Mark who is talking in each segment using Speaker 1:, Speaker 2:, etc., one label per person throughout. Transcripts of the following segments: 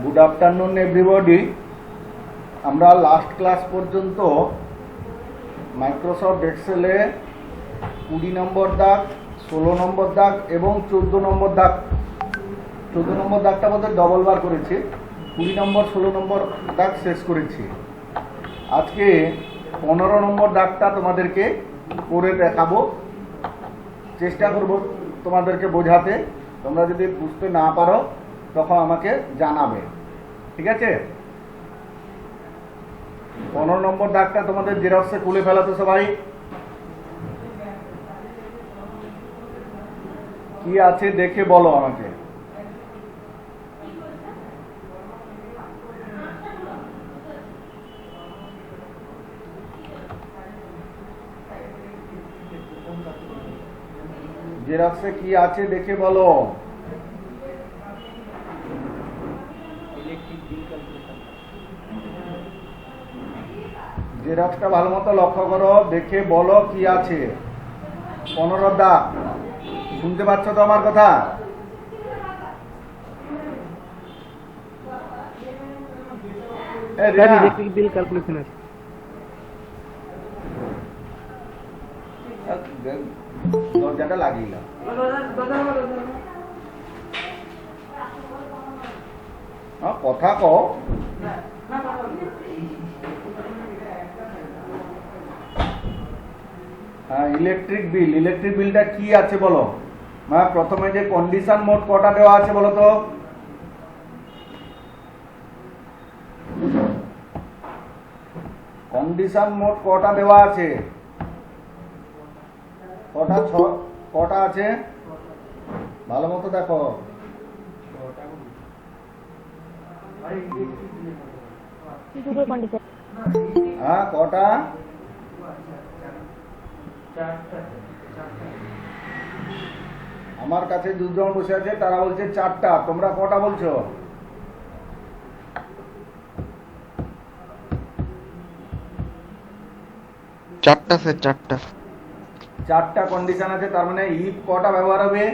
Speaker 1: Good afternoon everybody. আমরা last class পর্যন্ত Microsoft এক্সেলে 20 নম্বর দাগ, 16 নম্বর দাগ এবং 14 নম্বর দাগ, 14 নম্বর দাগটা বোধহয় ডবল বার করেছি, 20 নম্বর 16 নম্বর দাগ শেষ করেছি। আজকে 15 নম্বর দাগটা তোমাদেরকে করে দেখাবো, চেষ্টা করব তোমাদেরকে বোঝাতে। তোমরা যদি বুঝতে না পারো তখন আমাকে জানাবে, ঠিক আছে? 15 নম্বর দাগটা তোমাদের জেরক্সে খুলে ফেলাতো সবাই। কি আছে দেখে বলো আমাকে। জেরক্সে কি আছে দেখে বলো। জেরক্সটা ভালো মতো লক্ষ্য করো, দেখে বলো কি আছে। 15 দাগ শুনতে পাচ্ছ তো আমার কথা?
Speaker 2: ইলেকট্রিক বিল ক্যালকুলেশন আছে।
Speaker 1: দরজাটা লাগিয়ে কথা কও। হ্যাঁ, ইলেকট্রিক বিলটা কি আছে বলো। প্রথমে যে কন্ডিশন মোড কটা দেওয়া আছে বলো তো। কন্ডিশন মোড কটা দেওয়া আছে? কটা আছে ভালো মতো দেখো। হ্যাঁ, কটা? আমার কাছে দুজন বসে আছে, তারা বলছে 4টা। তোমরা কটা বলছো? চারটা কন্ডিশন আছে, তার মানে ইফ কটা ব্যবহার হবে?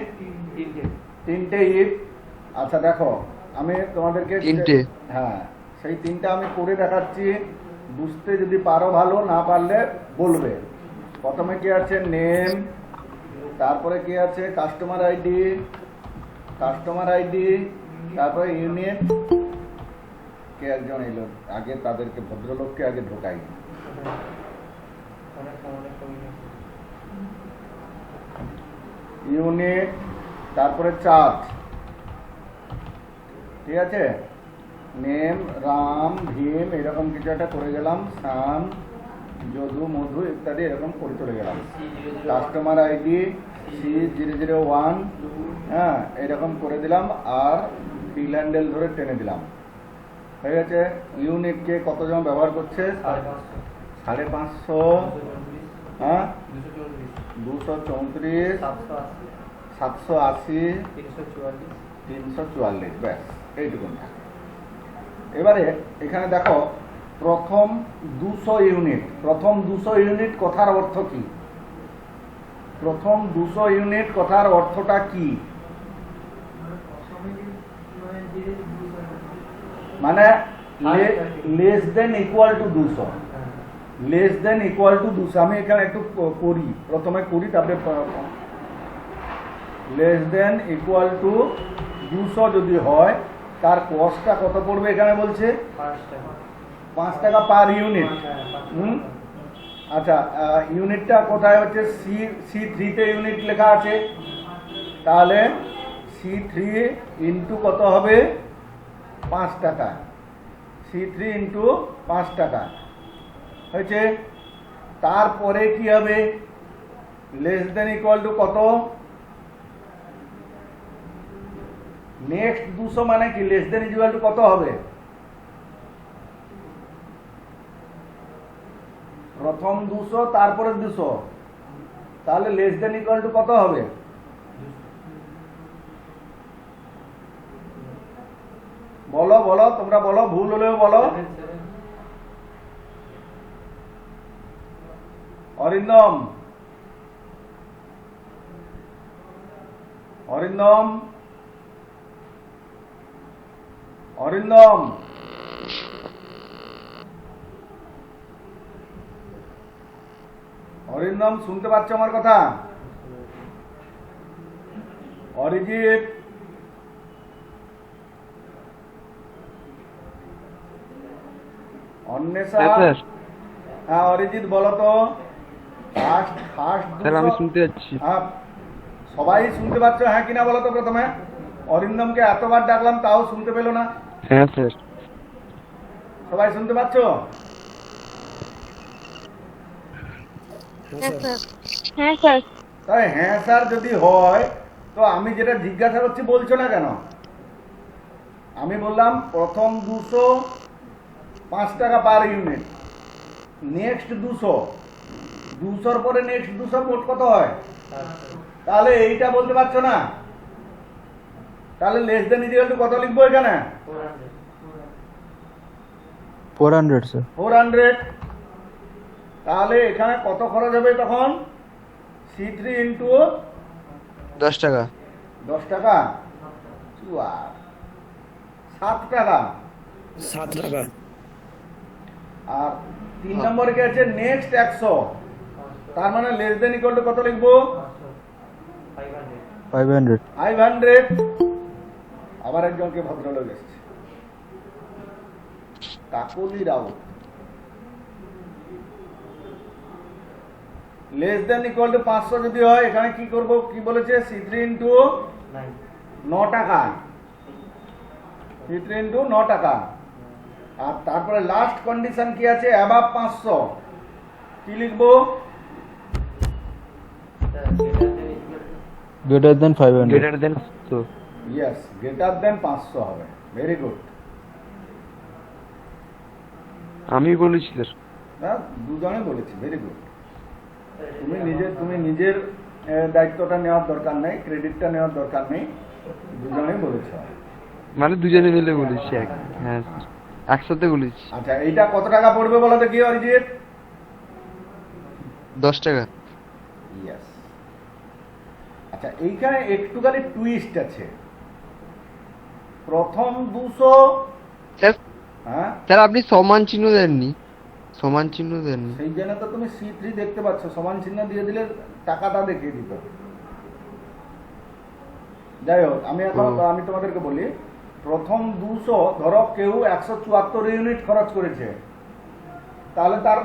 Speaker 1: তিনটে ইফ। আচ্ছা দেখো, আমি তোমাদেরকে হ্যাঁ সেই তিনটা আমি করে দেখাচ্ছি, বুঝতে যদি পারো ভালো, না পারলে বলবে। প্রথমে কি আছে? নেম, তারপরে কি আছে? কাস্টমার আইডি, তারপরে ইউনিট। কে একজন এলো, আগে তাদেরকে, ভদ্রলোককে আগে ঢোকাই। ইউনিট, তারপরে চার্জ, ঠিক আছে? নেম, রাম, ভীম, এরকম কিছু একটা করে গেলাম। শ্যাম, যদু, মধু ইত্যাদি এরকম করে চলে গেলাম। কাস্টমার আইডি C001, হ্যাঁ এরকম করে দিলাম। আর ফিল হ্যান্ডেল ধরে টেনে দিলাম, হয়ে গেছে। ইউনিটকে কতজন ব্যবহার করছে? 550, হ্যাঁ 234, 780, 344, ব্যাস এইটুকুন। এবারে এখানে দেখো, প্রথম 200 ইউনিট কথার অর্থ কি? প্রথম 200 ইউনিট কথার অর্থটা কি? মানে less than equal two 200। Less than equal two 200। আমি এখানে একটু করি, প্রথমে করি, তারপরে লেস দেন ইকুয়াল টু 200 যদি হয়, তার কস্টটা কত পড়বে? এখানে বলছে 5 টাকা পার ইউনিট। আচ্ছা, ইউনিটটা কোথায় হচ্ছে? C3 ইউনিট লেখা আছে, তাহলে C3 ইন্টু কত হবে? 5 টাকা। C3 ইন্টু 5 টাকা হয়েছে। তারপরে কি হবে? লেস দেন ইকুয়াল টু কত? নেক্সট 200 মানে কি? লেস দেন ইকুয়াল টু কত হবে? প্রথম 200, তারপরে 200, তাহলে লেস দেন ইকুয়াল টু কত হবে? বলো বলো, তোমরা বলো, ভুল হলেও বলো। অরিন্দম, অরিন্দম, অরিন্দম শুনতে পাচ্ছ আমার কথা? অরিজিৎ, অন্বেষা, হ্যাঁ অরিজিৎ বলো তো। ফার্স্ট ফার্স্ট
Speaker 2: স্যার আমি শুনতে যাচ্ছি।
Speaker 1: হ্যাঁ সবাই শুনতে পাচ্ছ হ্যাঁ কিনা বলো তো প্রথমে? অরিন্দমকে এতবার ডাকলাম তাও শুনতে পেলো না।
Speaker 2: হ্যাঁ স্যার।
Speaker 1: সবাই শুনতে পাচ্ছ?
Speaker 3: হ্যাঁ স্যার।
Speaker 1: তাই হ্যাঁ স্যার যদি হয় তো আমি যেটা জিজ্ঞাসা করছি বলছো না কেন? আমি বললাম প্রথম 205 টাকা পার ইউনিট, নেক্সট 200, 200-র পরে নেক্সট 200, মোট কত হয়? তাহলে এইটা বলতে পারছো না? তাহলে লেস দেন ইকুয়াল টু কত লিখবো এখানে?
Speaker 2: 400 স্যার।
Speaker 1: 400। তাহলে এখানে কত খরচ হবে তখন? C3 ইন্টু
Speaker 2: 10 টাকা।
Speaker 1: 10 টাকা, 7 টাকা।
Speaker 4: 7 টাকা।
Speaker 1: আর 3 নম্বরে কি আছে? নেক্সট 100। তার মানে লেস দেন ইকুয়াল টু কত লিখবো?
Speaker 2: 500।
Speaker 1: 500। আবার একজনকে ভদ্রলোক এসছে, কাকলি রাও। লেস দেন ইকুয়াল টু 500 যদি হয়, এখানে কি করব? কি বলেছে? C3 ইন্টু 9 টাকা, C3 ইন্টু 9 টাকা। আর তারপরে লাস্ট কন্ডিশন কি আছে? অ্যাবাভ 500। কি লিখবো?
Speaker 2: Greater than 500। গ্রেটার দেন তো
Speaker 1: ইয়েস, গ্রেটার দেন 500 হবে। Very good.
Speaker 2: আমি বলেছি স্যার।
Speaker 1: হ্যাঁ দুজনে বলেছি, ভেরি গুড। তুমি নিজের দায়িত্বটা নেওয়ার দরকার নেই, ক্রেডিটটা নেওয়ার দরকার নেই, দুজনেই বলেছো।
Speaker 2: মানে দুজনে মিলে বলেছি। হ্যাঁ একসাথে বলেছি।
Speaker 1: আচ্ছা এইটা কত টাকা পড়বে বলো তো কি অরিজিৎ?
Speaker 2: 10 টাকা।
Speaker 1: ইয়েস। আচ্ছা এইখানে একটুখানি টুইস্ট আছে। প্রথম 200,
Speaker 2: স্যার
Speaker 1: হ্যাঁ
Speaker 2: স্যার আপনি সমান চিহ্ন দেননি। সমান চিহ্ন দেননি।
Speaker 1: সেই জন্য তো তুমি C3 দেখতে পাচ্ছ, সমান চিহ্ন দিয়ে দিলে টাকাটা দেখিয়ে দিত। যাই হোক, আমি তোমাদেরকে বলি, প্রথম 200 ধরো কেউ 174 ইউনিট খরচ করেছে, তাহলে তার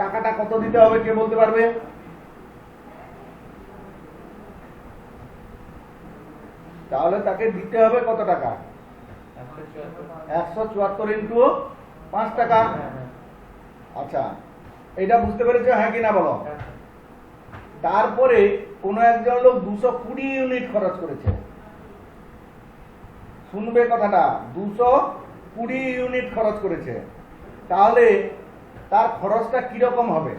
Speaker 1: টাকাটা কত দিতে হবে কে বলতে পারবে? তাহলে তাকে দিতে হবে কত টাকা? 174 ইন্টু 5 টাকা। আচ্ছা এটা বুঝতে পেরেছো হ্যাঁ কিনা বলো? তারপরে কোন একজন লোক 220 ইউনিট খরচ করেছে, শুনবে কথাটা, 220 ইউনিট খরচ করেছে, তাহলে তার খরচটা কিরকম হবে?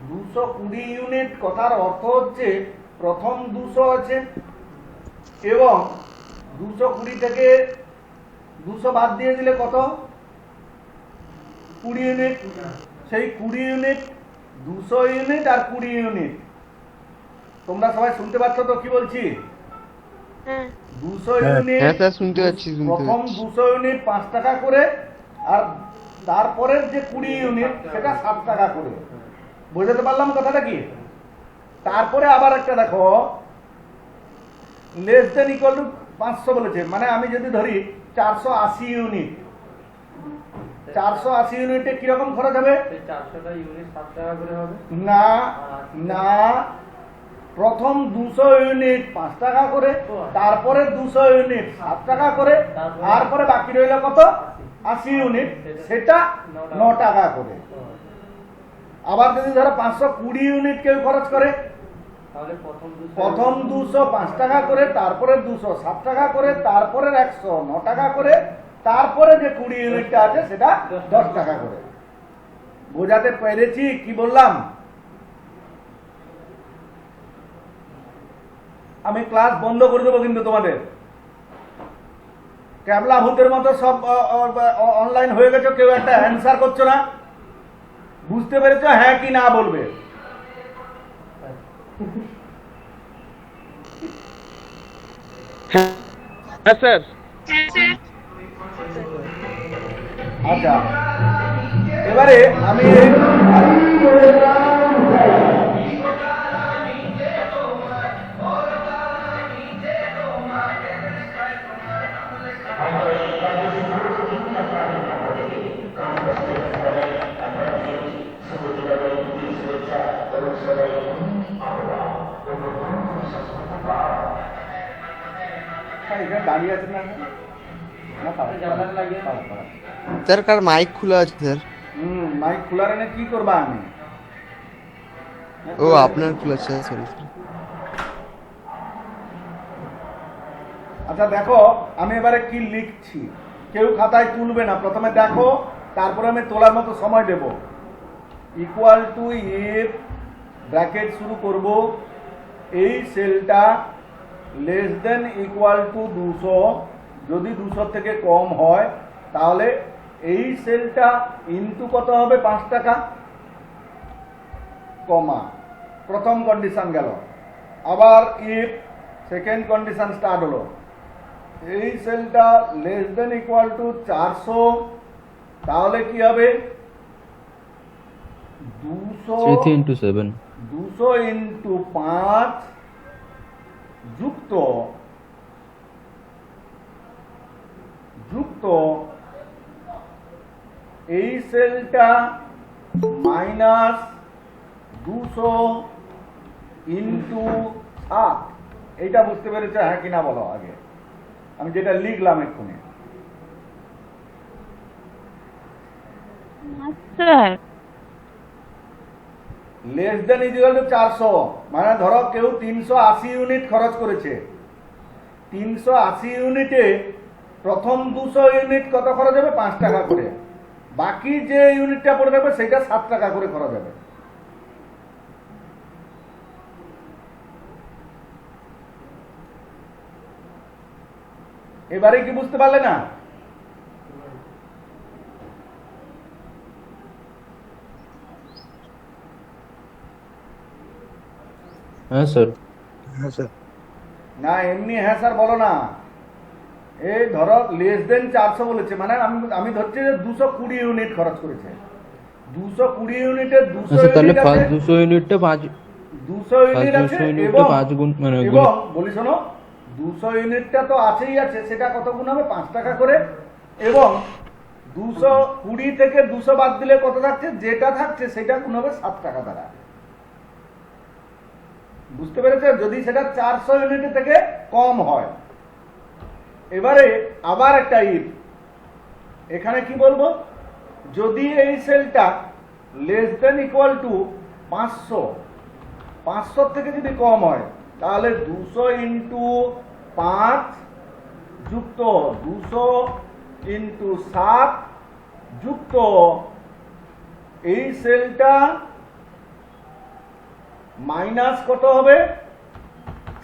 Speaker 1: 220 ইউনিট কথার অর্থ হচ্ছে প্রথম 200 আছে এবং 220 থেকে 200 বাদ দিয়ে দিলে কত? 20 ইউনিট। সেই 20 ইউনিট, 200 ইউনিট আর 20 ইউনিট, তোমরা সবাই শুনতে পাচ্ছ তো কি বলছি? 200 ইউনিট,
Speaker 2: হ্যাঁ স্যার শুনতে পাচ্ছি।
Speaker 1: প্রথম 200 ইউনিট 5 টাকা করে, আর তারপরের যে 20 ইউনিট সেটা 7 টাকা করে। বুঝতে পারলাম কথাটা কি? তারপরে আবার একটা দেখো, লেস দেন ইকুয়াল টু 500 বলেছে, মানে আমি যদি ধরি 480 ইউনিট, 480 ইউনিটে কিরকম খরচ হবে?
Speaker 5: 400টা ইউনিট 7 টাকা করে হবে
Speaker 1: না না, প্রথম 200 ইউনিট 5 টাকা করে, তারপরে 200 ইউনিট 7 টাকা করে, তারপরে বাকি রইল কত? 80 ইউনিট, সেটা 9 টাকা করে। আবার যদি ধরো 520 ইউনিট কেউ খরচ করে,
Speaker 5: তাহলে
Speaker 1: প্রথম 200 5 টাকা করে, তারপরে 200 7 টাকা করে, তারপরে 100 9 টাকা করে, তারপরে যে 20 ইউনিটটা আছে সেটা 10 টাকা করে। বোঝাতে পেরেছি কি বললাম? আমি ক্লাস বন্ধ করে দেবো কিন্তু তোমাদের। ক্যাবলা ভূতের মতো সব অনলাইন হয়ে গেছে, কেউ একটা অ্যান্সার করছো না। বুঝতে পেরেছো হ্যাঁ কি না বলবে?
Speaker 3: হ্যাঁ স্যার।
Speaker 1: আচ্ছা, এবারে আমি এখানে দাঁড়িয়ে আছেন না? না, পাড়া,
Speaker 5: জানলা লাগিয়ে
Speaker 1: পাড়া, পাড়া।
Speaker 2: স্যার কার মাইক খোলা আছে স্যার?
Speaker 1: মাইক খোলা রেখে কি করবা আমি?
Speaker 2: ও আপনার খোলা আছে, সরি।
Speaker 1: আচ্ছা দেখো, আমি এবারে কি লিখছি, কেউ খাতায় তুলবে না, প্রথমে দেখো, তারপরে আমি তোলার মতো সময় দেব। ইকুয়াল টু ইফ ব্র্যাকেট শুরু করব, এই সেলটা লেস দেন ইকুয়াল টু 200, যদি 200 থেকে কম হয় তাহলে এই সেলটা ইনটু কত হবে, 5 টাকা, কমা, প্রথম কন্ডিশন গেল। আবার ইফ সেকেন্ড কন্ডিশন স্টার্ট হলো, এই সেলটা লেস দেন ইকুয়াল টু 400, তাহলে কি হবে, 200
Speaker 6: into 7
Speaker 1: ইন্টু 5 যুক্ত এই সেলটা মাইনাস 200 ইন্টু 7। এইটা বুঝতে পেরেছো হ্যাঁ কিনা বলো আগে, আমি যেটা লিখলাম এক্ষুনি।
Speaker 7: Sir
Speaker 1: less than equal two 400, মানে ধরো কেউ 380 ইউনিট খরচ করেছে, 380 ইউনিটে প্রথম 200 ইউনিট কত খরচ হবে, 5 টাকা করে, বাকি যে ইউনিটটা পড়ে যাবে সেটা 7 টাকা করে খরচ হবে। এবারে কি বুঝতে পারলে না?
Speaker 6: হ্যাঁ স্যার।
Speaker 4: হ্যাঁ স্যার।
Speaker 1: না এমনি হ্যাঁ স্যার বলো না, এই ধরো লেস দেন 400 বলেছে, মানে আমি ধরছি যে 220 ইউনিট খরচ করেছে, 220 ইউনিটের 200
Speaker 6: আচ্ছা তাহলে
Speaker 1: ইউনিট আছে,
Speaker 6: ফার্স্ট 200 ইউনিটটা 5
Speaker 1: 200 ইউনিট আছে
Speaker 6: 200 ইউনিটটা
Speaker 1: এবং
Speaker 6: 5 গুণ মানে
Speaker 1: এবং বলি শোনো, 200 ইউনিটটা তো আছেই আছে, সেটা কত গুণ হবে, 5 টাকা করে, এবং 220 থেকে 200 বাদ দিলে কত থাকছে, যেটা থাকছে সেটা গুণ হবে 7 টাকা দ্বারা। বুঝতে পেরেছে? যদি সেটা 400 ইউনিট থেকে কম হয়। এবারে আবার একটা ইফ, এখানে কি বলবো, যদি এই সেলটা লেস দেন ইকুয়াল টু 500 থেকে যদি কম হয় তাহলে 200 ইন্টু 5 যুক্ত 200 ইন্টু 7 যুক্ত এই সেলটা মাইনাস কত হবে,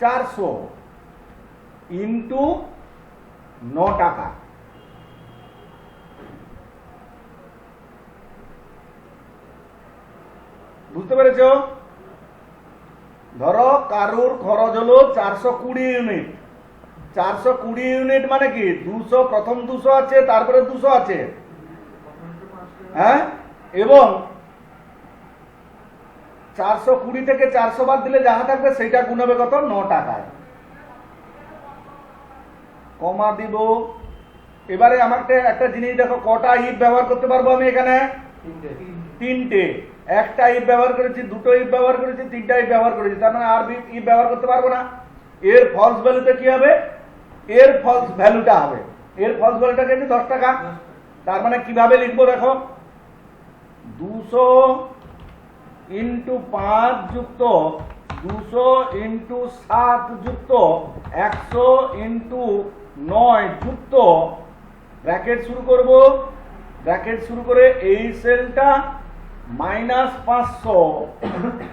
Speaker 1: 400 ইন্টু 9 টাকা। বুঝতে পেরেছ? ধরো কারুর খরচ হলো 420 ইউনিট, 420 ইউনিট মানে কি, 200 প্রথম 200 আছে, তারপরে 200 আছে, হ্যাঁ, এবং 420 থেকে 400 বাদ দিলে যাহা থাকবে সেটা গুণ হবে কত, 9 টাকায়, কমা দিব। এবারে আমাকে একটা জিনিস দেখো, কটা ইফ ব্যবহার করতে পারবো আমি এখানে, 3টে। একটা ইফ ব্যবহার করেছি, দুটো ইফ ব্যবহার করেছি, 3টা ইফ ব্যবহার করেছি, তার মানে আর ইফ ব্যবহার করতে পারবো না। এর ফলস ভ্যালুতে কি হবে, এর ফলস ভ্যালুটা হবে, এর ফলস ভ্যালুটা কি 10 টাকা। তার মানে কিভাবে লিখবো দেখো, 200 ইন্টু 5 যুক্ত 200 ইন্টু 7 যুক্ত 100 ইন্টু 9 যুক্ত ব্র্যাকেট শুরু করব, ব্র্যাকেট শুরু করে এই সেলটা মাইনাস 500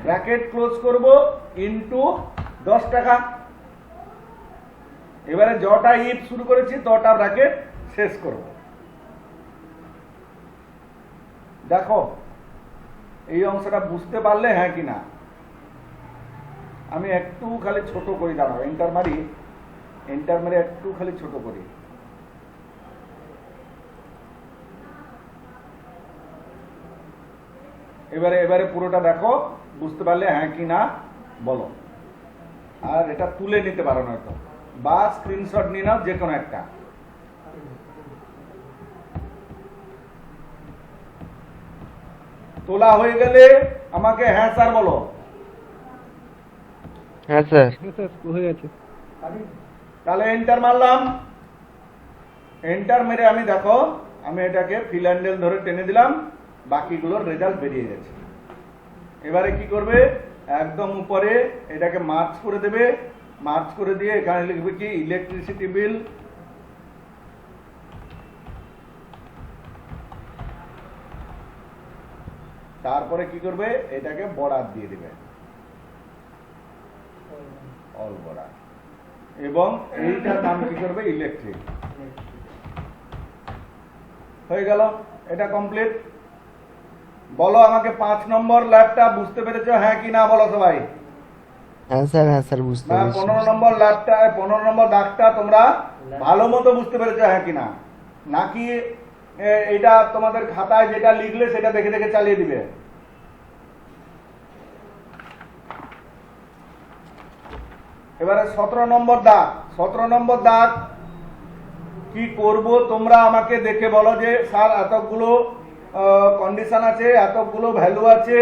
Speaker 1: ব্র্যাকেট ক্লোজ করব ইন্টু 10 টাকা। এবারে যটা ইফ শুরু করেছি তটা ব্র্যাকেট শেষ করব। দেখো এই অংশটা বুঝতে পারলে হ্যাঁ কিনা, আমি একটু খালি ছোট করে দাঁড়াবো, এন্টার মারি, এন্টার মেরে একটু খালি ছোট করি। এবারে পুরোটা দেখো, বুঝতে পারলে হ্যাঁ কি না বলো। আর এটা তুলে নিতে পারো নয়তো, বা স্ক্রিনশট নিয়ে নাও, যে কোনো একটা। তোলা হয়ে গেলে আমাকে হ্যাঁ স্যার বলো।
Speaker 2: হ্যাঁ স্যার।
Speaker 6: হয়ে গেছে।
Speaker 1: তাহলে এন্টার মারলাম। এন্টার মেরে আমি দেখো, আমি এটাকে ফিল হ্যান্ডেল ধরে টেনে দিলাম, বাকিগুলোর রেজাল্ট বেরিয়ে গেছে। এবারে কি করবে, একদম উপরে এটাকে মার্চ করে দেবে। মার্চ করে দিয়ে এখানে লিখবে কি ইলেকট্রিসিটি বিল, তারপরে কি করবে, এটাকে বর্ডার দিয়ে দিবে, অল বর্ডার, এবং এইটার নাম কি করবে, ইলেকট্রিক। হয়ে গেল, এটা কমপ্লিট। বলো আমাকে 5 নম্বর ল্যাবটা বুঝতে পেরেছো হ্যাঁ কি না বলো সবাই।
Speaker 2: হ্যাঁ স্যার বুঝতে
Speaker 1: না, 15 নম্বর ল্যাবটা, 15 নম্বর দাগটা তোমরা ভালো মতো বুঝতে পেরেছো হ্যাঁ কি না, নাকি এটা তোমাদের খাতায় যেটা লিখলে সেটা দেখে দেখে চালিয়ে দিবে? এবারে 17 নম্বর দাগ। 17 নম্বর দাগ কি করব তোমরা আমাকে দেখে বলো যে স্যার এতগুলো কন্ডিশন আছে, এতগুলো ভ্যালু আছে,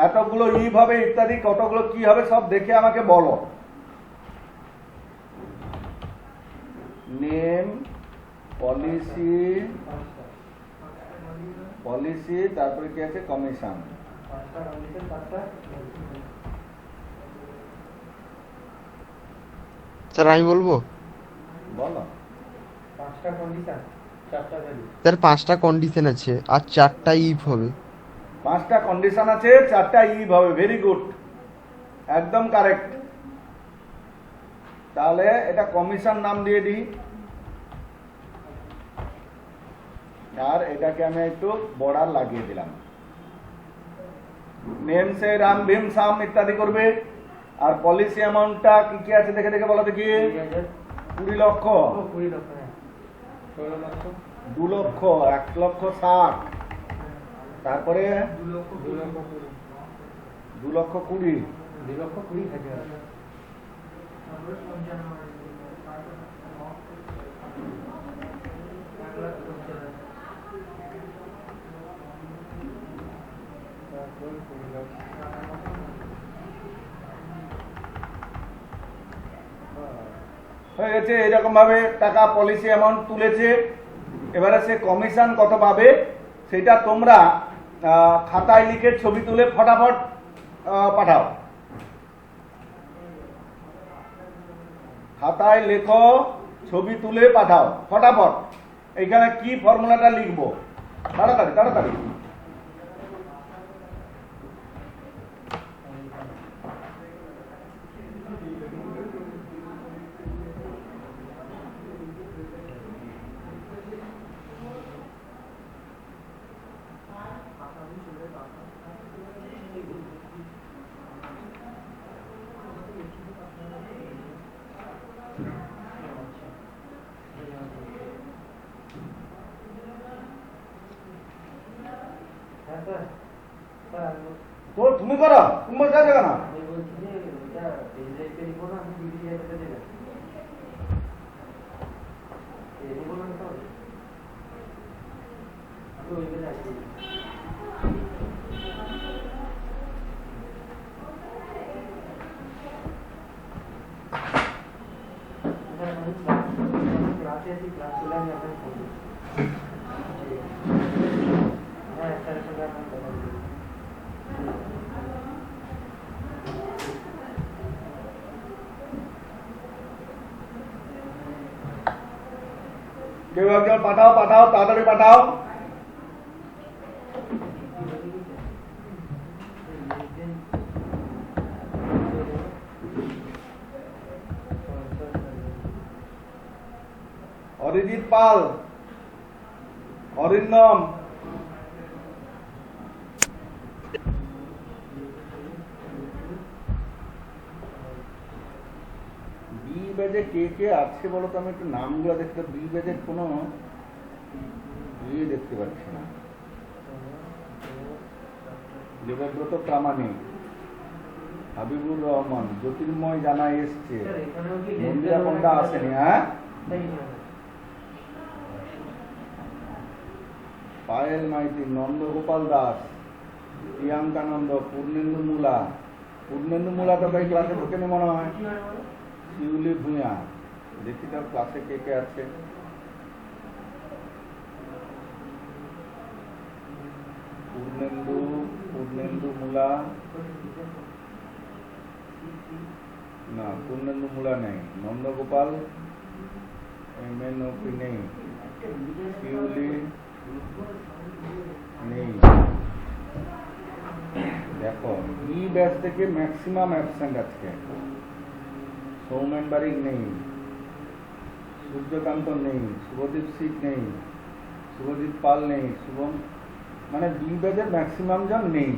Speaker 1: এতগুলো ইভ হবে ইত্যাদি, কতগুলো কি হবে সব দেখে আমাকে বলো। নেম, পলিসি, তারপরে কি আছে, কমিশন।
Speaker 2: স্যার আমি বলবো।
Speaker 1: বলো।
Speaker 5: 5টা কন্ডিশন, 4টা ভ্যালু।
Speaker 2: স্যার 5টা কন্ডিশন আছে আর 4টা ইফ হবে।
Speaker 1: 5টা কন্ডিশন আছে, 4টা ইভ হবে। ভেরি গুড, একদম কারেক্ট। তাহলে এটা কমিশন নাম দিয়ে দিই, আর এটাকে আমি একটু বর্ডার লাগিয়ে দিলাম। নেম সে রাম ভীম সাম ইত্যাদি করবে। আর পলিসি অ্যামাউন্টটা কি কি আছে দেখে দেখে বলো দেখি। 20 লক্ষ,
Speaker 5: 20 লক্ষ, হ্যাঁ 16 লক্ষ,
Speaker 1: 2 লক্ষ, 1,60,000, তারপরে
Speaker 5: 2 লক্ষ
Speaker 1: 2 লক্ষ 20,
Speaker 5: 2 লক্ষ 20,000।
Speaker 1: হয়ে গেছে। এরকম ভাবে টাকা পলিসি অ্যামাউন্ট তুলেছে। এবারে সে কমিশন কত পাবে সেটা তোমরা খাতায় লিখে ছবি তুলে ফটাফট পাঠাও। খাতায় লেখো, ছবি তুলে পাঠাও ফটাফট। এইখানে কি ফর্মুলাটা লিখবো, তাড়াতাড়ি তাড়াতাড়ি।
Speaker 5: হ্যাঁ স্যার, স্যার
Speaker 1: তো তুমি করো, তুমি বসে আছো কেন?
Speaker 5: আমি বলছি যে এটা এজেন্টকে লিখবো না, আমি ডিগ্রি এটা দেবেন। এই বলুন তো, আমি ওই বেলা আছি। ক্লাসে আছি, ক্লাস চলে আমি আপনার ফোন করছি। হ্যাঁ স্যারের সঙ্গে আপনার কথা বলছি।
Speaker 1: কেউ একজন পাঠাও, পাঠাও তাড়াতাড়ি পাঠাও। অরিজিৎ পাল, অরিন্দম, বি বেজে কে কে আছে বলো তো, আমি একটু নামগুলো দেখতে, বি ব্যাচের কোনো ইয়ে দেখতে পাচ্ছি না। দেবব্রত প্রামাণিক, হাবিবুর রহমান, জ্যোতির্ময় জানা এসছে,
Speaker 5: স্যার এখানেও কি
Speaker 1: মন্দিরা পণ্ডা আসেনি। হ্যাঁ, পায়েল মাইতি, নন্দগোপাল দাস, প্রিয়াঙ্কানন্দ, পূর্ণেন্দু মূলা। পূর্ণেন্দু মূলা তো ভাই ক্লাসে ঢোকেনি মনে হয়। শিউলি ভূঁয়া, দেখি তার ক্লাসে কে কে আছে। পূর্ণেন্দু মূলা না, পূর্ণেন্দু মূলা নেই। নন্দগোপাল MNOP নেই। শিউলি নেই। দেখো ই ব্যাচ থেকে ম্যাক্সিমাম অ্যাবসেন্ট আজকে। সৌমেন বারিক নেই, সূর্যকান্ত নেই, শুভদীপ সিট নেই, শুভজিৎ পাল নেই, শুভম, মানে বি ব্যাচের ম্যাক্সিমাম জন নেই।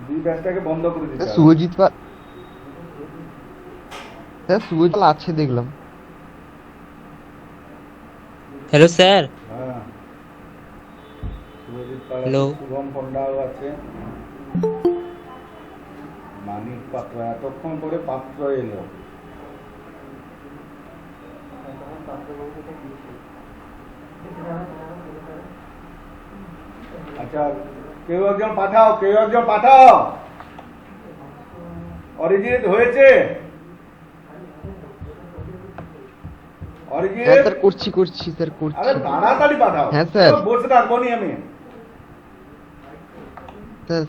Speaker 1: বি ব্যাচটাকে বন্ধ করে দিতে হবে।
Speaker 2: শুভজিৎ পাল, স্যার শুভজিৎ পাল আছে দেখলাম।
Speaker 3: Hello sir.
Speaker 1: হ্যাঁ, শুভজিৎ পাল আছে,
Speaker 3: হ্যালো।
Speaker 1: শুভম পণ্ডাও আছে, মানিক পাত্র, এতক্ষণ পরে পাত্র এলো। আচ্ছা, কেউ একজন পাঠাও। অরিজিৎ হয়েছে? অরিজিৎ,
Speaker 2: হ্যাঁ স্যার, করছি স্যার, করছি।
Speaker 1: আরে তাড়াতাড়ি পাঠাও।
Speaker 2: হ্যাঁ, স্যার।
Speaker 1: বসে থাকবো নি আমি।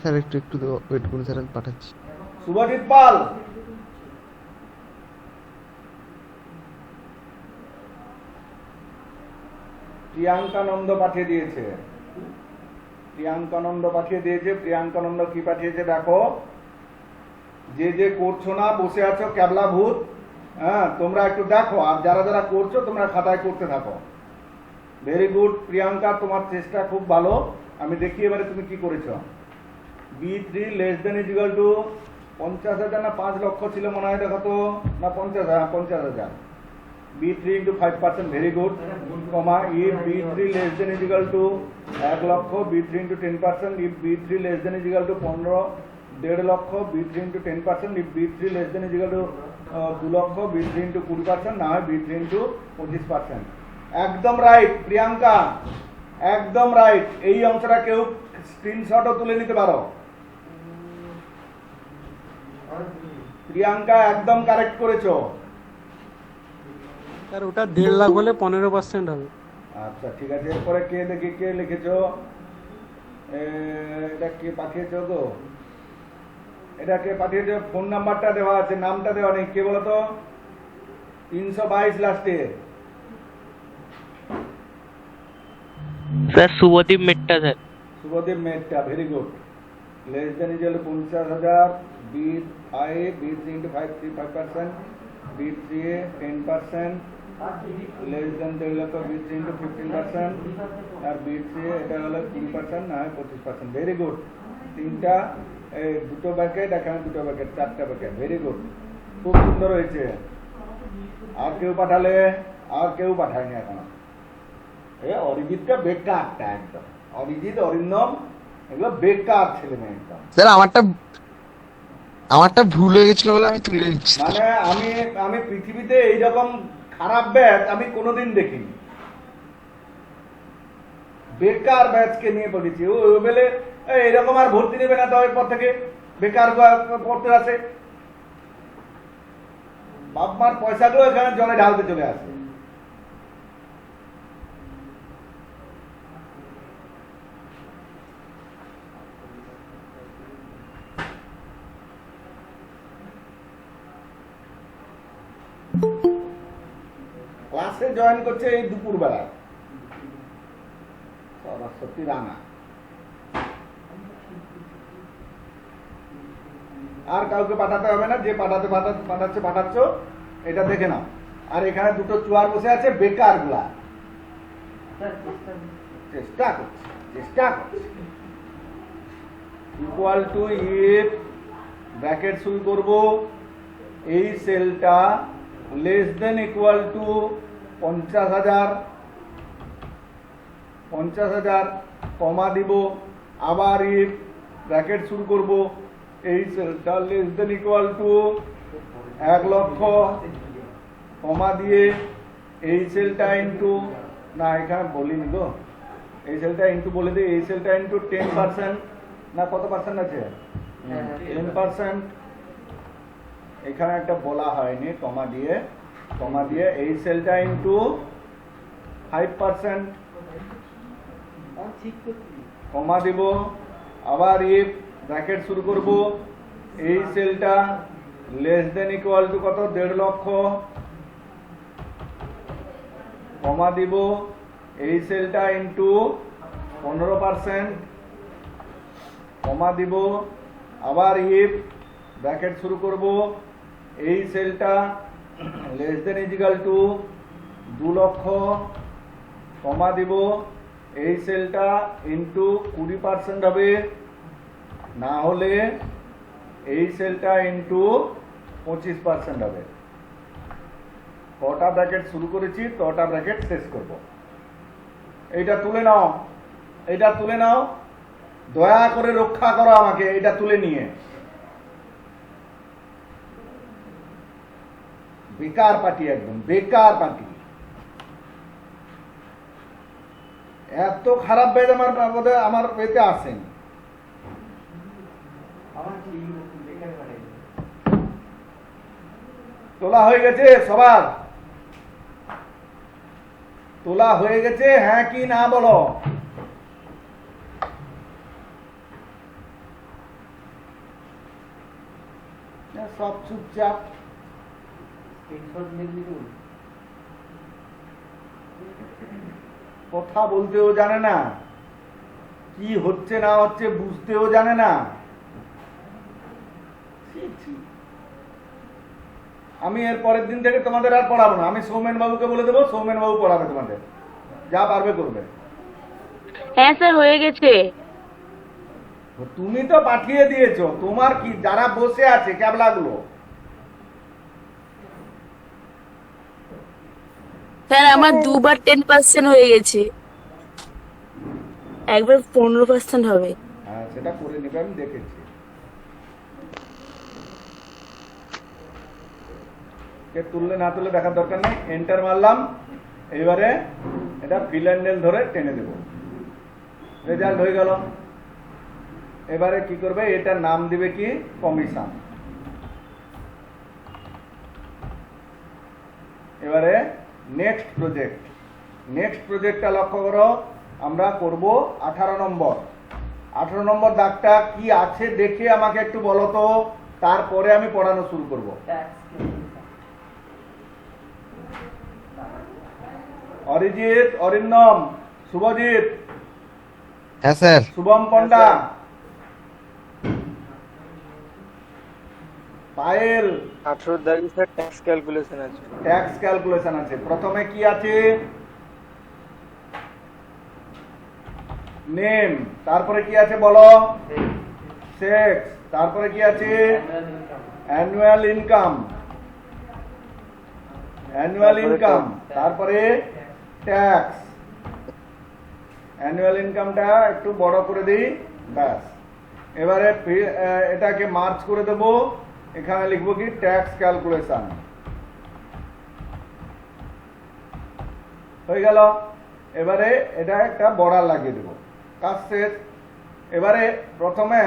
Speaker 2: স্যার একটু ওয়েট করুন স্যার, আমি পাঠাচ্ছি।
Speaker 1: শুভজিৎ পাল, প্রিয়াঙ্কানন্দ পাঠিয়ে দিয়েছে। প্রিয়াঙ্কানন্দ কি পাঠিয়েছে দেখো। যে করছো না, বসে আছো ক্যাবলা ভূত, হ্যাঁ তোমরা একটু দেখো, আর যারা যারা করছো তোমরা খাতায় করতে থাকো। ভেরি গুড প্রিয়াঙ্কা, তোমার চেষ্টা খুব ভালো। আমি দেখি এবারে তুমি কি করেছো। B3 less than is equal to 50,000 না 5 লক্ষ ছিল মনে হয়, দেখো তো, না 50,000। B3 into 5%, very good, comma, if B3 less than is equal to 1 লক্ষ, B3 into 10%, if B3 less than is equal to 15.5 লক্ষ, B3 into 10%, if B3 less than is equal to 2 লক্ষ, B3 into 20%, না হয় B3 into 25%। একদম right Priyanka, একদম right. এই অংশটা কেউ স্ক্রিনশটও তুলে নিতে পারো। প্রিয়াঙ্কা একদম কারেক্ট করেছো।
Speaker 7: স্যার ওটা 1.5 লাখ হলে 15% হবে।
Speaker 1: আচ্ছা ঠিক আছে, এরপরে কে দেখি কে লিখেছো। এটা কে পাঠিয়েছো গো? এটা কে পাঠিয়েছো? ফোন নাম্বারটা দেওয়া আছে, নামটা দেওয়া নেই। কে বলো তো? 322 লাস্টে।
Speaker 3: স্যার শুভদীপ মেট্টা স্যার।
Speaker 1: শুভদীপ মেট্টা, very good. Less than is হলো 50,000, B5, B3 into 5%, B3 10%, less than 1.5 লক্ষ, B3 into 15%, আর B3 এটা হলো 20%, না হয় 25%। Very good. তিনটা, দুটো ব্যাকেট, এখানে দুটো ব্যাকেট, 4টা ব্যাকেট। ভেরি গুড, খুব সুন্দর হয়েছে। আর কেউ পাঠালে? আর কেউ পাঠায়নি এখনো। অরিজিৎটা বেকারটা একদম। অরিজিৎ, অরিন্দম, এগুলো বেকার ছেলে মেয়ে একদম।
Speaker 2: স্যার আমারটা ভুল হয়ে গেছিল বলে আমি তুলে দিচ্ছি।
Speaker 1: মানে আমি পৃথিবীতে এইরকম খারাপ ব্যাচ আমি কোনোদিন দেখিনি। বেকার ব্যাচকে নিয়ে পড়েছি। ও বেলে এরকম আর ভর্তি নেবে না, তো এরপর থেকে বেকার পড়তে আসে, বাপ মার পয়সাগুলো এখানে জলে ঢালতে চলে আসে। ক্লাসে জয়েন করছে এই দুপুরবেলা সরস্বতী রানা। আর কাউকে পাঠাতে হবে না, যে পাঠাচ্ছ এটা দেখে নাও। আর এখানে দুটো চুয়ার বসে আছে, বেকার গুলা। চেষ্টা করছে। ইকুয়াল টু ইফ ব্র্যাকেট শুরু করবো, এই সেলটা লেস দেন ইকুয়াল টু 50,000 কমা দিব, আবার ইফ ব্র্যাকেট শুরু করব, এই সেলটা লেস দেন ইকুয়াল টু 1 লক্ষ কমা দিয়ে এই সেলটা ইন্টু, না এখানে বলিনি তো, এই সেলটা ইন্টু বলে দিই, এই সেলটা ইন্টু 10%, না কত পার্সেন্ট আছে, 10%, এখানে একটা বলা হয়নি, কমা দিয়ে এই সেলটা ইন্টু 5%, কমা দিব, আবার ইফ ব্র্যাকেট শুরু করব, এই সেলটা লেস দেন ইকুয়াল টু কত, 1.5 লক্ষ কমা দিব, এই সেলটা ইন্টু 15%, কমা দিব, আবার ইফ ব্র্যাকেট শুরু করব, এই সেলটা লেস দেন ইজিক্যাল টু 2 লক্ষ কমা দিব, এই সেলটা ইন্টু 20% হবে, না হলে এই সেলটা ইন্টু 25% হবে। কটা ব্র্যাকেট শুরু করেছি, তটা ব্র্যাকেট শেষ করব। এইটা তুলে নাও, এইটা তুলে নাও, দয়া করে রক্ষা করো আমাকে এটা তুলে নিয়ে। বেকার পার্টি, একদম বেকার পার্টি, এত খারাপ বেদ আমার এতে আসেন। তোলা হয়ে গেছে সবার, তোলা হয়ে গেছে, হ্যাঁ কি না বলো। সব চুপচাপ, কথা বলতেও জানে না, কি হচ্ছে না হচ্ছে বুঝতেও জানে না। আমি এর পরের দিন থেকে তোমাদের আর পড়াবো না, আমি সৌমেন বাবুকে বলে দেবো, সৌমেন বাবু পড়াবে তোমাদের, যা পারবে করবে।
Speaker 8: হ্যাঁ স্যার হয়ে গেছে।
Speaker 1: তুমি তো পাঠিয়ে দিয়েছো, তোমার কি, যারা বসে আছে ক্যাবলাগুলো,
Speaker 8: স্যার আমার দুবার 10% হয়ে গেছে, একবার 15% হবে।
Speaker 1: হ্যাঁ সেটা করে নেবে, আমি দেখেছি। কে তুললে না তুললে দেখার দরকার নেই, এন্টার মারলাম, এইবারে এটা ফিল হ্যান্ডেল ধরে টেনে দেব, রেজাল্ট হয়ে গেল। এবারে কি করবে, এটার নাম দিবে কি, কমিশন। এবারে নেক্সট প্রজেক্টটা লক্ষ্য করো, আমরা করব 18 নম্বর দাগটা কি আছে দেখে আমাকে একটু বলো তো, তারপরে আমি পড়ানো শুরু করব। অরিজিৎ, অরিন্দম, শুভজিৎ,
Speaker 2: হ্যাঁ স্যার।
Speaker 1: শুভম পন্ডা, পায়েল,
Speaker 5: 18 দাগে স্যার ট্যাক্স ক্যালকুলেশন আছে।
Speaker 1: প্রথমে কি আছে, নেম, তারপরে কি আছে বলো, সেক্স, তারপরে কি আছে, অ্যানুয়াল ইনকাম, তারপরে ট্যাক্স। অ্যানুয়াল ইনকামটা একটু বড় করে দিই, ব্যাস। এবারে এটাকে মার্চ করে দেব, এখানে লিখবো কি, ট্যাক্স ক্যালকুলেশন, হয়ে গেল। এবারে এটা একটা বর্ডার লাগিয়ে দেব, কাজ শেষ। এবারে প্রথমে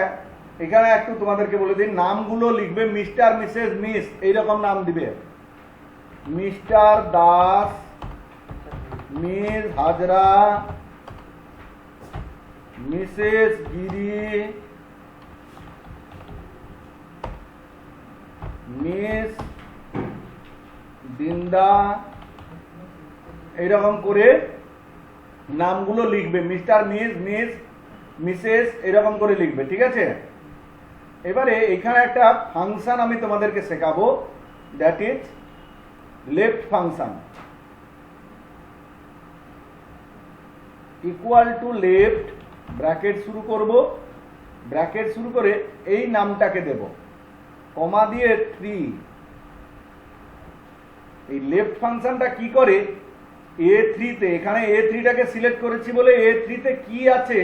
Speaker 1: এখানে একটু তোমাদেরকে বলে দিই, নামগুলো লিখবে মিস্টার, মিসেস, মিস, এইরকম নাম দিবে। Mr Das, Miss Hazra, Mrs Giri, Miss Dinda, এইরকম করে নামগুলো লিখবে, মিস্টার, মিস, মিসেস, এরকম করে লিখবে, ঠিক আছে। এবারে এখানে একটা ফাংশন আমি তোমাদেরকে শেখাবো, that is left function. Equal to left, bracket শুরু করব, ব্র্যাকেট শুরু করে এই নামটাকে দেব, কমা দিয়ে 3, এই লেফট ফাংশনটা কি করে, A3 তে, এখানে A3টাকে সিলেক্ট করেছি বলে A3 তে কি আছে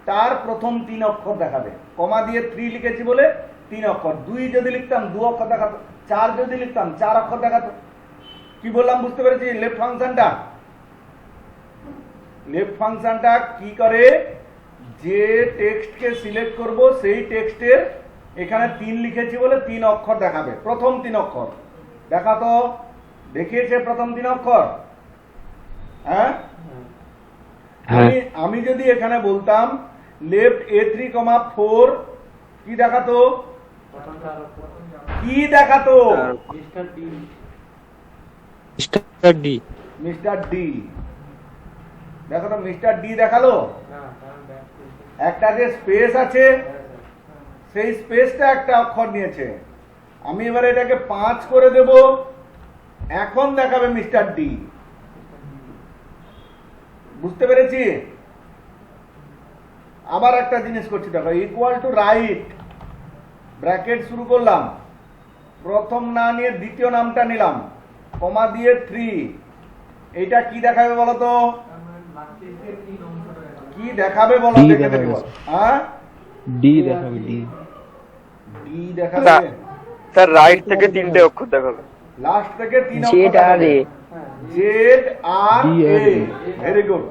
Speaker 1: তার প্রথম 3 অক্ষর দেখাবে। কমা দিয়ে 3 লিখেছি বলে 3 অক্ষর। 2 যদি লিখতাম 2 অক্ষর দেখাতো, 4 যদি লিখতাম 4 অক্ষর দেখাতো। কি বললাম বুঝতে পেরেছি? লেফট ফাংশনটা, লেফট ফাংশনটা কি করে, যে টেক্সটকে সিলেক্ট করব সেই টেক্সটের এখানে 3 লিখেছি বলে 3 অক্ষর দেখাবে, প্রথম 3 অক্ষর দেখাতো। দেখিয়েছে প্রথম 3 অক্ষর? হ্যাঁ, আমি যদি এখানে বলতাম লেফট A3, 4 কি দেখাতো, কি দেখাতো?
Speaker 3: Mister D.
Speaker 1: মিস্টার ডি দেখাতো, মিস্টার ডি দেখালো। একটা যে স্পেস আছে সেই স্পেসটা একটা অক্ষর নিয়েছে। আমি এবারে এটাকে 5 করে দেব, এখন দেখাবে মিস্টার ডি। বুঝতে পেরেছি? আবার একটা জিনিস করছি, দেখো, ইকুয়াল টু রাইট, ব্র্যাকেট শুরু করলাম, প্রথম না নিয়ে দ্বিতীয় নামটা নিলাম, কমা দিয়ে 3। এইটা কি দেখাবে বলো তো? কি দেখাবে বলো?
Speaker 6: D
Speaker 1: দেখে
Speaker 6: দেখাবে।
Speaker 1: দেখে বলো। হ্যাঁ,
Speaker 6: ডি দেখাবে ডি।
Speaker 1: ডি দেখাবে।
Speaker 2: স্যার রাইট থেকে 3টে অক্ষর দেখাবে।
Speaker 1: লাস্ট থেকে 3
Speaker 8: জেড
Speaker 1: অক্ষর
Speaker 8: আর
Speaker 1: দেখাবে।
Speaker 8: এ।
Speaker 1: জেড আর
Speaker 6: D
Speaker 1: এ।
Speaker 6: আর A।
Speaker 1: ভেরি গুড,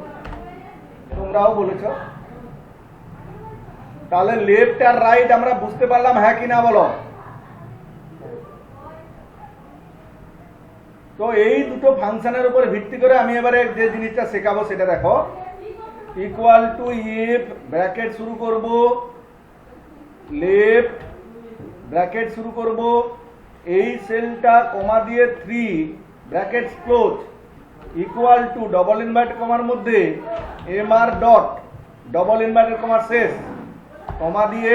Speaker 1: তোমরাও বলেছো। তাহলে লেফট আর রাইট আমরা বুঝতে পারলাম, হ্যাঁ কি না বলো? তো এই দুটো ফাংশনের উপর ভিত্তি করে আমি এবারে যে জিনিসটা শেখাবো সেটা দেখো। ইকুয়াল টু ইফ, ব্র্যাকেট শুরু করব, লেফট ব্র্যাকেট শুরু করব, এই সেলটা কমা দিয়ে 3 bracket close, equal to double inverted কমার মধ্যে এমআর ডট, ডবল ইনভার্টেড কমার শেষ, কমা দিয়ে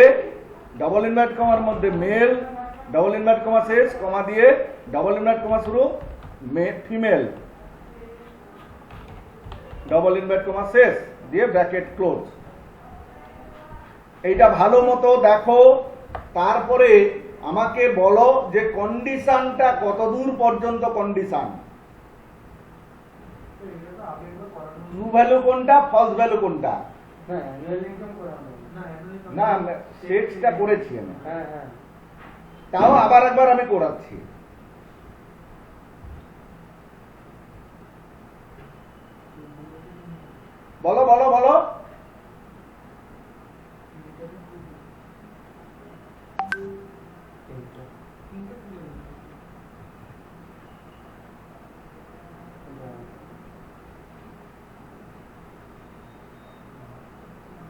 Speaker 1: ডবল ইনভার্টেড কমার মধ্যে মেল, ডবল ইনভার্টেড কমা শেষ, কমা দিয়ে ডবল ইনভার্টেড কমা শুরু, ফিমেল, ডবল ইনভার্টেড কমা শেষ দিয়ে ব্র্যাকেট ক্লোজ। এইটা ভালো মতো দেখো, তারপরে আমাকে বলো যে কন্ডিশনটা কতদূর পর্যন্ত কন্ডিশন, ট্রু ভ্যালু কোনটা, ফলস ভ্যালু কোনটা? না, সেক্সটা করেছি আমি, তাও আবার একবার আমি করাচ্ছি। বলো বলো বলো।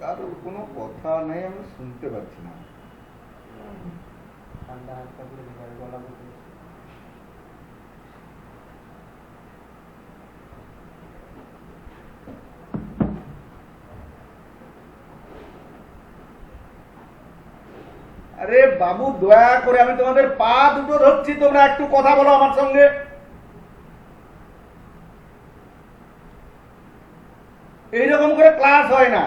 Speaker 1: কারোর কোনো কথা নেই, আমি শুনতে পাচ্ছি না। আরে বাবু, দয়া করে আমি তোমাদের পা দুটো ধরছি, তোমরা একটু কথা বলো আমার সঙ্গে। এইরকম করে ক্লাস হয় না।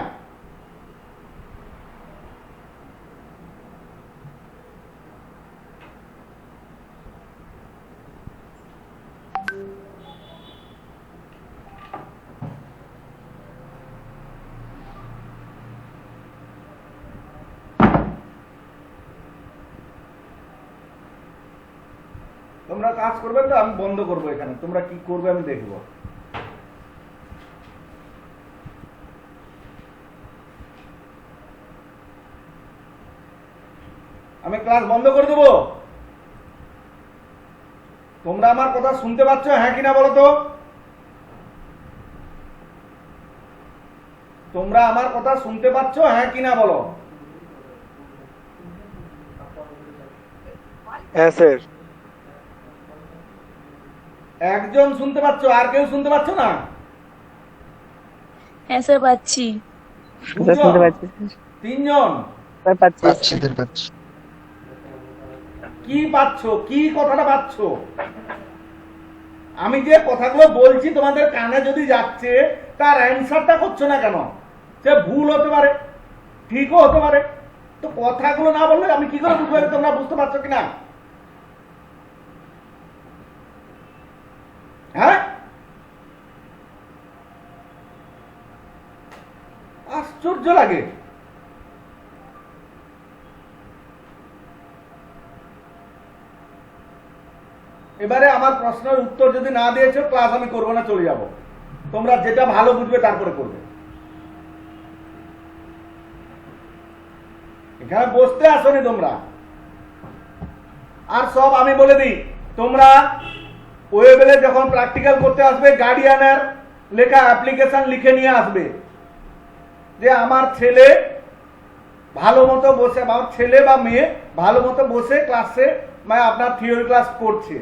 Speaker 1: তোমরা কাজ করবে তো, আমি বন্ধ করবো এখানে, তোমরা কি করবে আমি দেখব। আমি ক্লাস বন্ধ করে দেবো। তোমরা আমার কথা শুনতে পাচ্ছ, হ্যাঁ কিনা বলো তো? তোমরা আমার কথা শুনতে পাচ্ছ, হ্যাঁ কিনা বলো?
Speaker 2: হ্যাঁ স্যার।
Speaker 1: একজন শুনতে পাচ্ছ, আর কেউ শুনতে পাচ্ছ না?
Speaker 8: হ্যাঁ স্যার পাচ্ছি।
Speaker 1: দুজন? তিনজন? কি পাচ্ছ? কি কথাটা পাচ্ছ? আমি যে কথাগুলো বলছি তোমাদের কানে যদি যাচ্ছে, তার অ্যান্সারটা করছো না কেন? সে ভুল হতে পারে, ঠিকও হতে পারে। তো কথাগুলো না বললে আমি কি করে বুঝবো তোমরা বুঝতে পারছো কিনা? আশ্চর্য লাগে। এবারে আমার প্রশ্নের উত্তর যদি না দিয়েছো ক্লাস আমি করবো না, চলে যাব। তোমরা যেটা ভালো বুঝবে তারপরে করবে। এখানে বসতে আসোনি তোমরা। আর সব আমি বলে দিই, তোমরা ওয়েবেলে যখন প্র্যাকটিক্যাল করতে আসবে গার্ডিয়ানের লেখা অ্যাপ্লিকেশন লিখে নিয়ে আসবে যে আমার ছেলে ভালো মতো বসে, আমার ছেলে বা মেয়ে ভালো মতো বসে ক্লাসে মানে আপনার থিওরি ক্লাস করছে,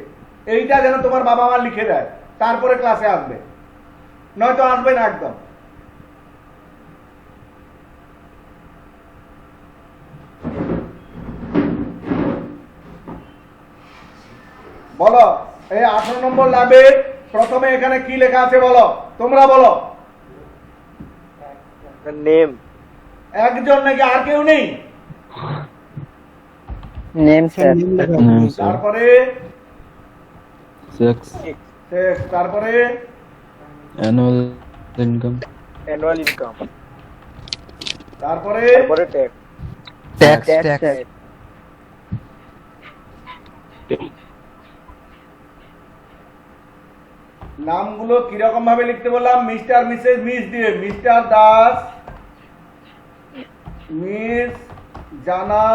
Speaker 1: এইটা যেন তোমার বাবা মা লিখে দেয়, তারপরে ক্লাসে আসবে, নয়তো আসবে না একদম। বলো এই 18 নম্বর ল্যাবে প্রথমে এখানে কি লেখা আছে বলো, তোমরা বলো।
Speaker 5: নেম
Speaker 1: একজন নাকি আর কেউ নেই?
Speaker 5: নেম স্যার
Speaker 1: তারপরে
Speaker 6: সেক্স
Speaker 1: sex, তারপরে
Speaker 6: অ্যানুয়াল ইনকাম
Speaker 5: অ্যানুয়াল ইনকাম
Speaker 1: তারপরে
Speaker 5: তারপরে
Speaker 2: ট্যাক্স ট্যাক্স
Speaker 1: নামগুলো কিরকম ভাবে লিখতে বললাম? মিস্টার মিসেস মিস দিয়ে, মিস্টার দাস, মিস জানা,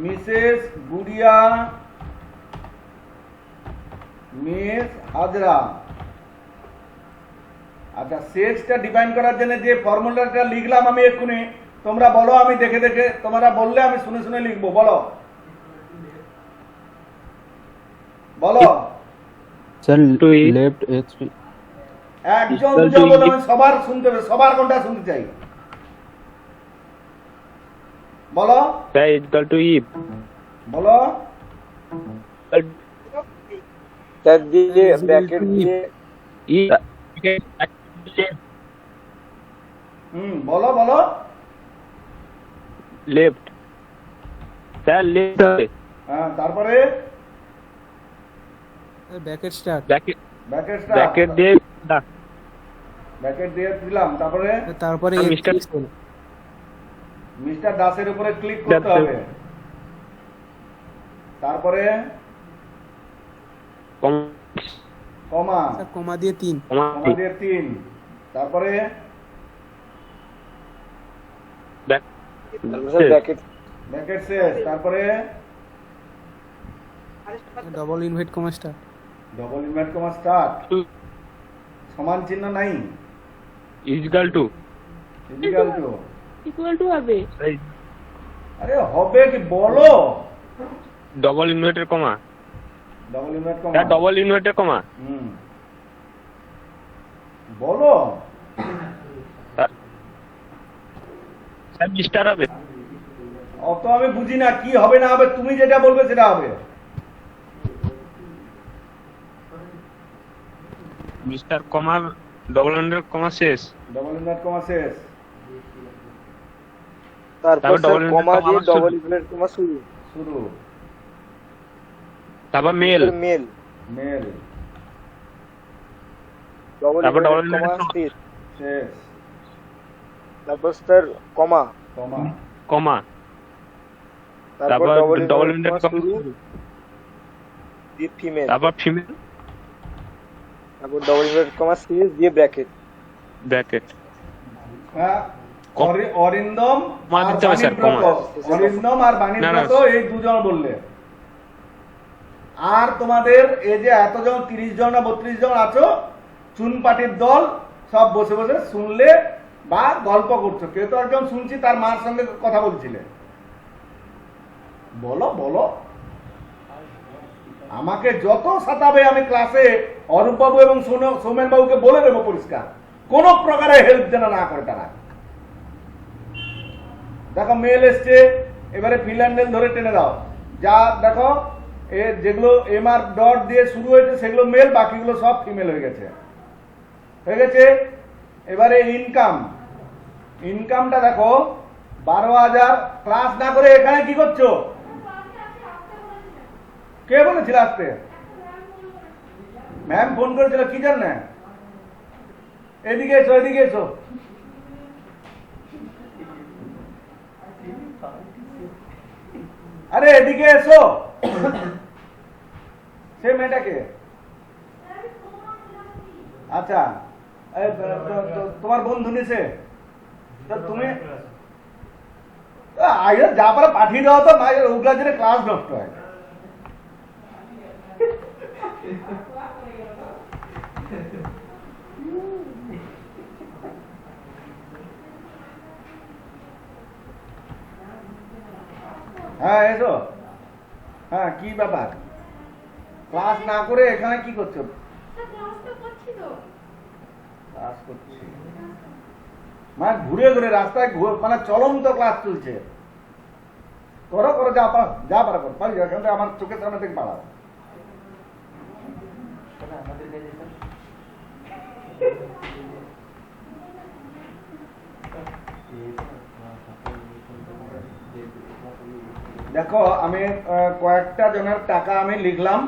Speaker 1: মিসেস গুড়িয়া, মিস হাজরা। আচ্ছা, সেক্সটা ডিফাইন করার জন্য যে ফর্মুলাটা লিখলাম আমি এক্ষুনি, তোমরা বলো, আমি দেখে দেখে, তোমরা বললে আমি শুনে শুনে লিখবো। বলো বলো।
Speaker 6: স্যার লেফট এইচপি
Speaker 1: একজন দুজন বলে, আমি সবার শুনতে হবে, সবার কোনটা শুনতে চাই। বলো
Speaker 5: স্যার ইকুয়াল টু ইফ
Speaker 1: বলো।
Speaker 5: স্যার দিয়ে ব্র্যাকেট দিয়ে
Speaker 1: বলো বলো।
Speaker 5: লেফট স্যার লেফট হবে
Speaker 1: হ্যাঁ, তারপরে
Speaker 7: ব্যাকেট স্টার্ট,
Speaker 5: ব্র্যাকেট
Speaker 1: ব্র্যাকেটটা
Speaker 5: ব্র্যাকেট দিয়ে
Speaker 1: ব্র্যাকেট দিয়ে দিলাম। তারপরে
Speaker 7: তারপরে
Speaker 5: মিস্টার
Speaker 1: মিস্টার দাসের উপরে ক্লিক করতে হবে। তারপরে কমা,
Speaker 7: কমা দিয়ে 3,
Speaker 1: কমা দিয়ে 3, তারপরে
Speaker 5: ব্র্যাকেট
Speaker 1: ব্র্যাকেট শেষ, তারপরে
Speaker 7: double invite comma start,
Speaker 1: double invert comma start, সমান চিহ্ন নাই,
Speaker 5: equal to
Speaker 1: equal to,
Speaker 8: equal to হবে।
Speaker 1: আরে হবে কি বলো?
Speaker 5: ডবল ইনভার্টের comma,
Speaker 1: double invert comma,
Speaker 5: sir double ইনভার্টের কমা
Speaker 1: বলো।
Speaker 5: স্যার মিস্টার হবে,
Speaker 1: অত আমি বুঝি না, কি হবে না হবে, তুমি যেটা বলবে সেটা হবে।
Speaker 5: মিস্টার কমা ডবল ইনভার্টের কমা শেষ,
Speaker 1: ডবল ইনভার্ট কমা শেষ,
Speaker 5: তারপর ডবল কমা দিয়ে ডবল ইনভার্টের কমা শুরু,
Speaker 1: শুরু,
Speaker 5: তারপর মেল
Speaker 1: মেল,
Speaker 5: তারপর ডবল ইনভার্টের কমা
Speaker 1: শেষ,
Speaker 5: তারপর স্টার কমা
Speaker 1: কমা,
Speaker 5: কমা, তারপর ডবল ইনভার্টের কমা শুরু দিয়ে ফিমেল, তারপর ফিমেল, তারপর ডবল ইনভার্টের কমা শেষ দিয়ে ব্র্যাকেট ব্র্যাকেট
Speaker 1: হ্যাঁ। অরিন্দম
Speaker 5: কমা
Speaker 1: আর
Speaker 5: দিতে হবে স্যার, কমা।
Speaker 1: বাণীব্রত, অরিন্দম আর
Speaker 5: না, না।
Speaker 1: বাণীব্রত এই দুজন বললে। আর তোমাদের এই যে এতজন 30 জন না 32 জন আছো, চুনপাটির দল, সব বসে বসে শুনলে বা গল্প করছো। কেউ তো একজন শুনছি তার মার সঙ্গে কথা বলছিলে। বলো বলো। আমাকে যত সাতাবে আমি ক্লাসে অরূপ বাবু এবং সৌমেন বাবুকে বলে দেবো পরিষ্কার, কোন প্রকারে হেল্প যেন না করে তারা। দেখো মেল এসছে, এবারে ফিল্যান্ডেল ধরে টেনে দাও। যা দেখো যেগুলো এমআর ডট দিয়ে শুরু হয়েছে সেগুলো মেল, বাকিগুলো সব ফিমেল হয়ে গেছে। এবারে ইনকাম, ইনকামটা দেখো 12,000। ক্লাস না করে এখানে কি করছো? কে বলেছিল আসতে? ম্যাম ফোন করেছিল কি জন্য? এদিকে এসো, এদিকে এসো। আরে এদিকে এসো। সে মেয়েটাকে, আচ্ছা তোমার বন্ধু নিছে, তা তুমি আগে যা পারে পাঠিয়ে দাও তো, মায়ের ওগুলা জন্য ক্লাস নষ্ট হয়। হ্যাঁ এসো। হ্যাঁ কি ব্যাপার, ক্লাস না করে এখানে কি করছো? ক্লাস করছি মানে ঘুরে ঘুরে রাস্তায় মানে চলন্ত ক্লাস চলছে। করো করো, যা পারো যা পারো করো, পারি এখান থেকে আমার চোখের সামনে থেকে পাড়াও। দেখো আমি কয়েকটা জনের টাকা আমি লিখলাম,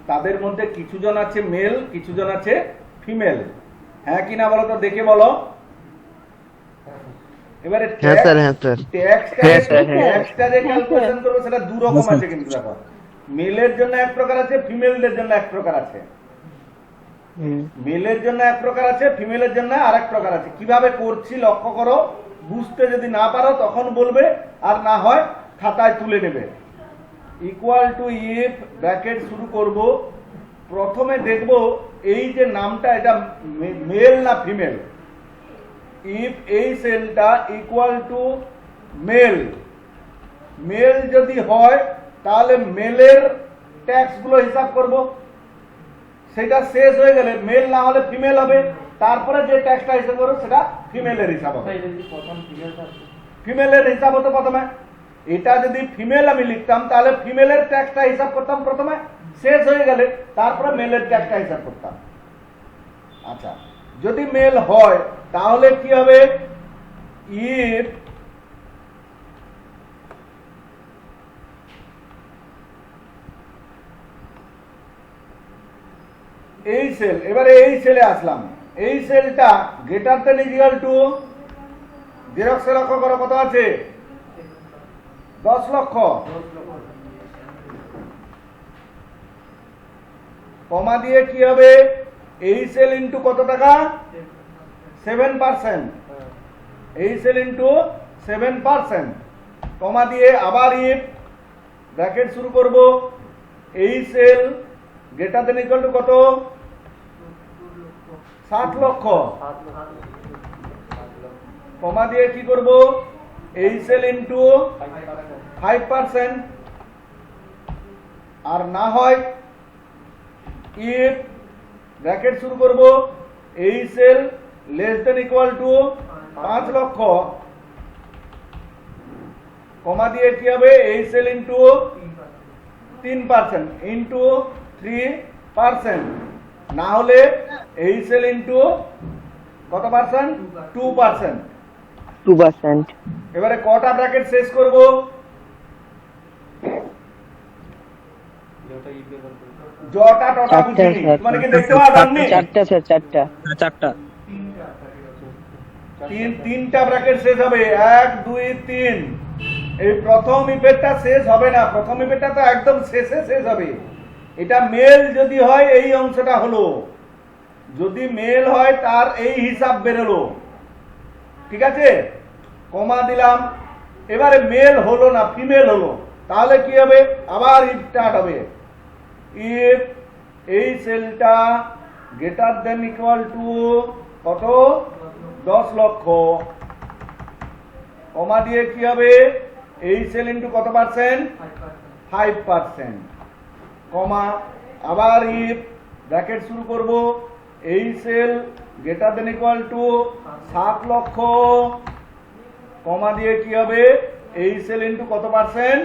Speaker 1: তাদের মধ্যে কিছু জন আছে মেল, কিছু জন আছে ফিমেল। হ্যাঁ কিনা বলো তো, দেখে বলো। এবারে
Speaker 2: হ্যাঁ স্যার, হ্যাঁ স্যার।
Speaker 1: ট্যাক্সটা যে ক্যালকুলেশন করবে সেটা দু রকম আছে কিন্তু। দেখো মেলের জন্য এক প্রকার আছে, ফিমেলদের জন্য এক প্রকার আছে। মেলের জন্য এক প্রকার আছে, ফিমেলের জন্য আরেক প্রকার আছে। কিভাবে করছি লক্ষ্য করো, বুঝতে যদি না পারো তখন বলবে, আর না হয় খাতায় তুলে নেবে। ইকুয়াল টু ইফ ব্র্যাকেট শুরু করব, প্রথমে দেখব এই যে নামটা এটা মেল না ফিমেল। ইফ এই সেলটা ইকুয়াল টু মেল, মেল যদি হয় তাহলে মেলের ট্যাক্স গুলো হিসাব করব। সেটা শেষ হয়ে গেলে মেল না হলে ফিমেল হবে, তারপরে যে ট্যাক্সটা হিসাব করবো সেটা ফিমেলের হিসাব হবে। ফিমেলের হিসাব হতো প্রথমে। এটা যদি ফিমেল আমি লিখতাম তাহলে ফিমেলের ট্যাক্সটা হিসাব করতাম প্রথমে, শেষ হয়ে গেলে তারপরে মেলের ট্যাক্সটা হিসাব করতাম। আচ্ছা যদি মেল হয় তাহলে কি হবে, ইফ এই সেল, এবারে এই সেলে আসলাম, এই সেলটা গ্রেটার দেন ইকুয়াল টু, জেরক্সে লক্ষ্য করো কত আছে, 10 লক্ষ। কমা দিয়ে কি হবে, এই সেল ইন্টু কত টাকা, 7%। এই সেল ইন্টু 7%। কমা দিয়ে আবার ইফ ব্র্যাকেট শুরু করব, এই sell greater than equal two কত, 60 লক্ষ। কমা দিয়ে কি করব, এই সেল ইন্টু 5%। আর না হয় ইফ ব্র্যাকেট শুরু করব, এই cell less than equal to 5 লক্ষ। কমা দিয়ে কি হবে, এই সেল ইন্টু 3% ইন্টু 3%। না হলে এই সেল ইন্টু কত পার্সেন্ট, 2%।
Speaker 8: 2%।
Speaker 1: এবারে কটা ব্র্যাকেট শেষ করব, জটা টটা বুঝিনি, মানে কি দেখতে পাচ্ছেন?
Speaker 8: চারটা স্যার, চারটা।
Speaker 1: তিনটা ব্র্যাকেট শেষ হবে, 1 2 3। এই প্রথম ইফেক্টটা শেষ হবে না, প্রথম ইফেক্টটা তো একদম শেষে শেষ হবে। এটা মেল যদি হয় এই অংশটা হলো, যদি মেল হয় তার এই হিসাব বেরোলো, ঠিক আছে। কমা দিলাম, এবারে মেল হলো না ফিমেল হলো, তাহলে কি হবে, আবার ইফ স্টার্ট হবে। ইফ এই সেলটা গ্রেটার দেন ইকুয়াল টু কত, 10 লক্ষ। কমা দিয়ে কি হবে, এই সেল ইন্টু কত পার্সেন্ট, 5%। কমা আবার ইফ ব্র্যাকেট শুরু করব, এই sell greater than equal two 7 লক্ষ। কমা দিয়ে কি হবে, এই সেল ইন্টু কত পার্সেন্ট,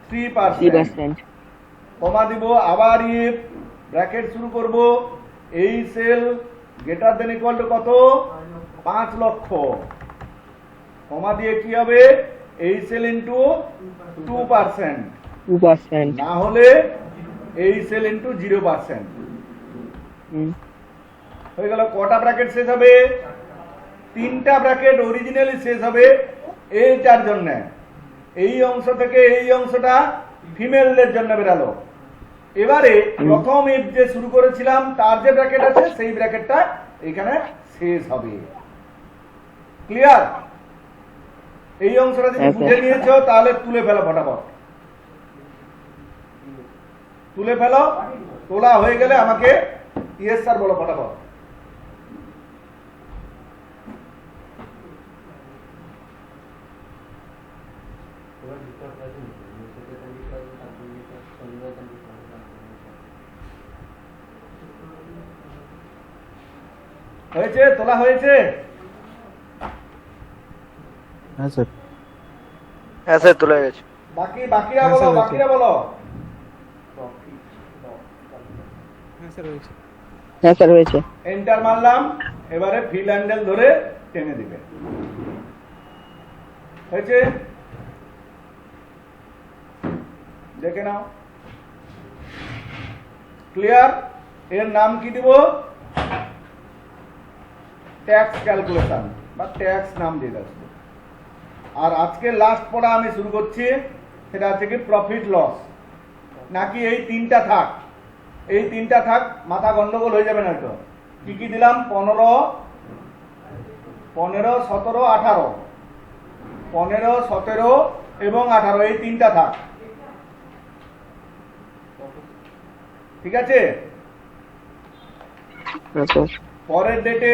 Speaker 1: 3%। কমা দিব আবার ইফ ব্র্যাকেট শুরু করব, এই sell greater than equal two কত, 5 লক্ষ। কমা দিয়ে কি হবে, এই সেল ইন্টু 2%। না হলে এই সেল ইন্টু 0%। হয়ে গেল। কটা ব্র্যাকেট শেষ হবে? 3টা ব্র্যাকেট অরিজিনালি শেষ হবে এইটার জন্য। এই অংশ থেকে এই অংশটা ফিমেলদের জন্য বেরালো। এবারে প্রথম এফ যে শুরু করেছিলাম তার যে ব্র্যাকেট আছে সেই ব্র্যাকেটটা এখানে শেষ হবে। ক্লিয়ার? এই অংশটা যদি বুঝে নিয়েছো তাহলে তুলে ফেলো ফটাফট, তুলে ফেলো। তোলা হয়ে গেলে আমাকে ইয়েস স্যার বলো ফটাফট। হয়েছে? তোলা হয়েছে?
Speaker 6: हाँ सर।
Speaker 5: হ্যাঁ স্যার তুলে গেছে।
Speaker 1: বাকিরা
Speaker 7: হ্যাঁ,
Speaker 1: বলো,
Speaker 7: স্যার, হয়েছে।
Speaker 1: বাকিরা বলো।
Speaker 7: হ্যাঁ স্যার হয়েছে।
Speaker 8: হ্যাঁ স্যার হয়েছে।
Speaker 1: এন্টার মারলাম, এবারে ফিল হ্যান্ডেল ধরে টেনে দিবে। হয়েছে? দেখে নাও। ক্লিয়ার? এর নাম কি দিব? ট্যাক্স ক্যালকুলেশন বা ট্যাক্স নাম দিয়ে দেবো। আর আজকে লাস্ট পড়া আমি শুরু করছি, সেটা হচ্ছে কি প্রফিট লস। নাকি এই 3টা থাক? এই 3টা থাক, মাথা গন্ডগোল হয়ে যাবে না তো। কি কি দিলাম? 15, 17, 18, 15, 17 এবং 18, এই 3টা থাক। ঠিক আছে?
Speaker 8: হ্যাঁ স্যার।
Speaker 1: পরের ডেটে